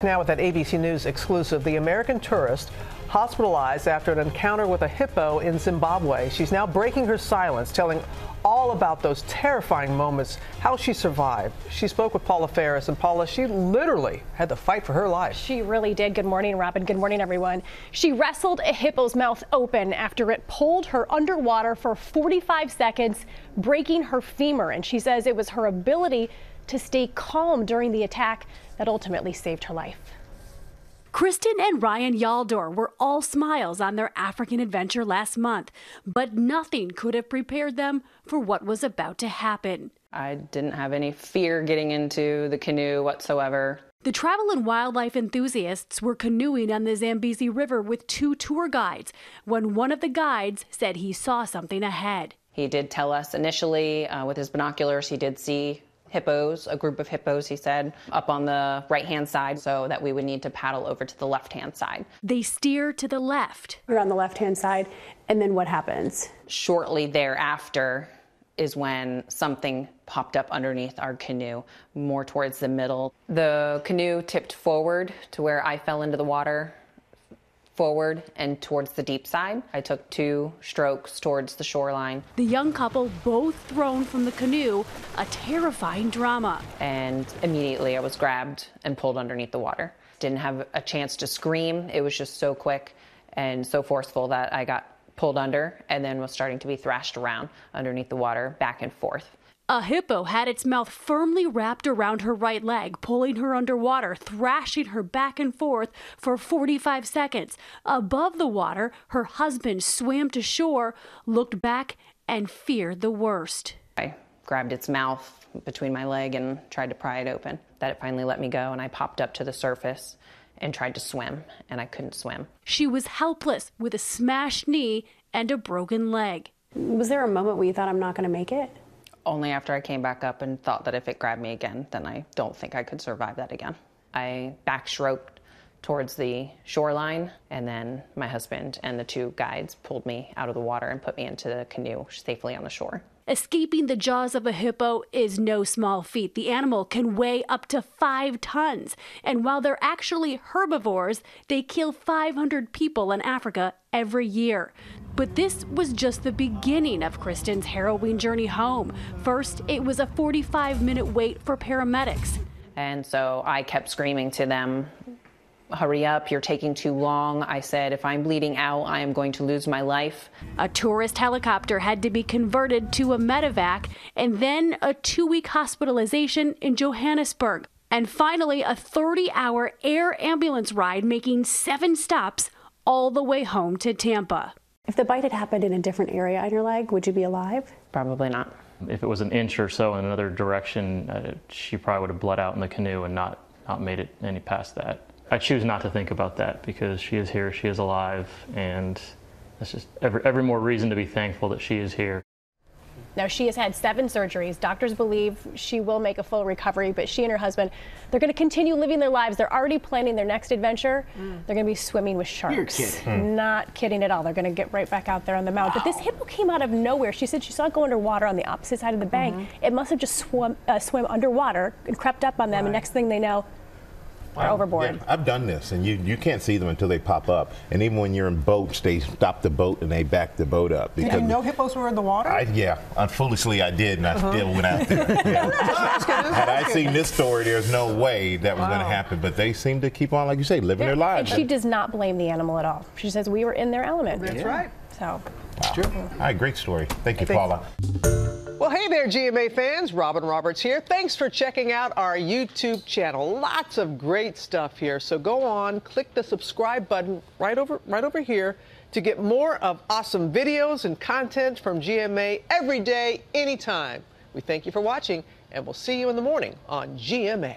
Now with that ABC News exclusive, the American tourist hospitalized after an encounter with a hippo in Zimbabwe. She's now breaking her silence, telling all about those terrifying moments, how she survived. She spoke with Paula Ferris, and Paula, she literally had to fight for her life. She really did. Good morning, Robin. Good morning, everyone. She wrestled a hippo's mouth open after it pulled her underwater for 45 seconds, breaking her femur. And she says it was her ability to stay calm during the attack that ultimately saved her life. Kristen and Ryan Yaldor were all smiles on their African adventure last month, but nothing could have prepared them for what was about to happen. I didn't have any fear getting into the canoe whatsoever. The travel and wildlife enthusiasts were canoeing on the Zambezi River with 2 tour guides when one of the guides said he saw something ahead. He did tell us initially with his binoculars he did see hippos, a group of hippos, he said, up on the right-hand side, so that we would need to paddle over to the left-hand side. They steer to the left. You're on the left-hand side, and then what happens? Shortly thereafter is when something popped up underneath our canoe, more towards the middle. The canoe tipped forward to where I fell into the water, forward and towards the deep side. I took 2 strokes towards the shoreline. The young couple both thrown from the canoe, a terrifying drama. And immediately I was grabbed and pulled underneath the water. Didn't have a chance to scream. It was just so quick and so forceful that I got pulled under and then was starting to be thrashed around underneath the water, back and forth. A hippo had its mouth firmly wrapped around her right leg, pulling her underwater, thrashing her back and forth for 45 seconds. Above the water, her husband swam to shore, looked back, and feared the worst. I grabbed its mouth between my leg and tried to pry it open. That it finally let me go, and I popped up to the surface and tried to swim, and I couldn't swim. She was helpless with a smashed knee and a broken leg. Was there a moment where you thought, I'm not going to make it? Only after I came back up and thought that if it grabbed me again, then I don't think I could survive that again. I backstroked towards the shoreline, and then my husband and the 2 guides pulled me out of the water and put me into the canoe safely on the shore. Escaping the jaws of a hippo is no small feat. The animal can weigh up to 5 tons. And while they're actually herbivores, they kill 500 people in Africa every year. But this was just the beginning of Kristen's harrowing journey home. First, it was a 45-minute wait for paramedics. And so I kept screaming to them, hurry up, you're taking too long. I said, if I'm bleeding out, I am going to lose my life. A tourist helicopter had to be converted to a medevac, and then a 2-week hospitalization in Johannesburg. And finally, a 30-hour air ambulance ride making 7 stops all the way home to Tampa. If the bite had happened in a different area on your leg, would you be alive? Probably not. If it was an inch or so in another direction, she probably would have bled out in the canoe and not made it any past that. I choose not to think about that because she is here, she is alive, and that's just every more reason to be thankful that she is here. Now, she has had 7 surgeries. Doctors believe she will make a full recovery, but she and her husband, they're going to continue living their lives. They're already planning their next adventure. They're going to be swimming with sharks. You're kidding. Not kidding at all. They're going to get right back out there on the mountain. Wow. But this hippo came out of nowhere. She said she saw it go underwater on the opposite side of the bank. It must have just swam underwater and crept up on them, and next thing they know, they're overboard. Yeah, I've done this, and you can't see them until they pop up. And even when you're in boats, they stop the boat and they back the boat up. Did you know hippos were in the water? Foolishly I did, and I still went out there. Yeah. Had I seen this story, there's no way that was going to happen. But they seem to keep on, like you say, living their lives. And she does not blame the animal at all. She says we were in their element. That's right. So. Wow. True. All right, great story. Thank you, Paula. Well, hey there, GMA fans. Robin Roberts here. Thanks for checking out our YouTube channel. Lots of great stuff here. So go on, click the subscribe button right over here to get more of awesome videos and content from GMA every day, anytime. We thank you for watching, and we'll see you in the morning on GMA.